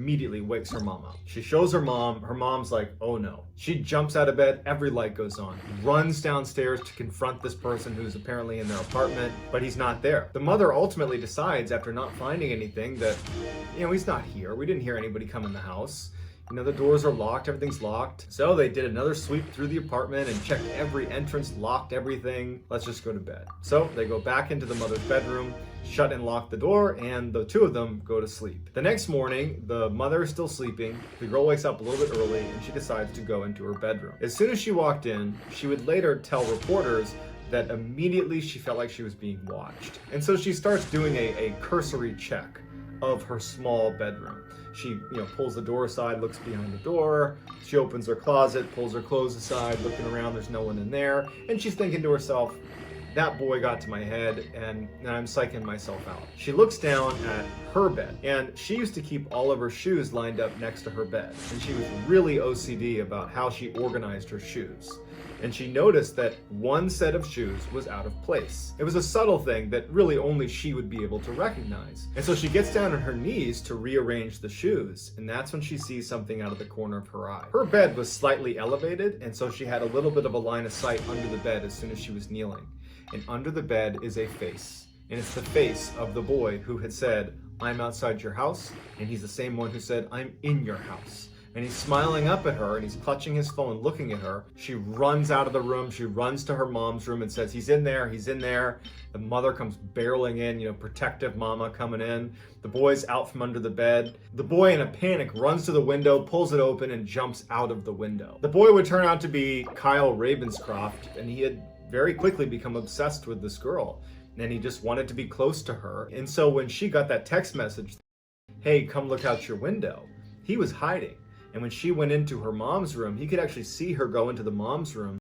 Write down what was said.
immediately wakes her mom up. She shows her mom's like, oh no. She jumps out of bed, every light goes on, runs downstairs to confront this person who's apparently in their apartment, but he's not there. The mother ultimately decides, after not finding anything, that, he's not here. We didn't hear anybody come in the house. The doors are locked, everything's locked. So they did another sweep through the apartment and checked every entrance, locked everything. Let's just go to bed. So they go back into the mother's bedroom, shut and lock the door, and the two of them go to sleep. The next morning, the mother is still sleeping. The girl wakes up a little bit early and she decides to go into her bedroom. As soon as she walked in, she would later tell reporters that immediately she felt like she was being watched. And so she starts doing a cursory check of her small bedroom. She, pulls the door aside, looks behind the door. She opens her closet, pulls her clothes aside, looking around, there's no one in there. And she's thinking to herself, that boy got to my head and I'm psyching myself out. She looks down at her bed, and she used to keep all of her shoes lined up next to her bed. And she was really OCD about how she organized her shoes. And she noticed that one set of shoes was out of place. It was a subtle thing that really only she would be able to recognize. And so she gets down on her knees to rearrange the shoes, and that's when she sees something out of the corner of her eye. Her bed was slightly elevated, and so she had a little bit of a line of sight under the bed as soon as she was kneeling. And under the bed is a face. And it's the face of the boy who had said, I'm outside your house, and he's the same one who said, I'm in your house. And he's smiling up at her, and he's clutching his phone, looking at her. She runs out of the room. She runs to her mom's room and says, he's in there, he's in there. The mother comes barreling in, protective mama coming in. The boy's out from under the bed. The boy, in a panic, runs to the window, pulls it open, and jumps out of the window. The boy would turn out to be Kyle Ravenscroft, and he had very quickly become obsessed with this girl. And he just wanted to be close to her. And so when she got that text message, hey, come look out your window, he was hiding. And when she went into her mom's room, he could actually see her go into the mom's room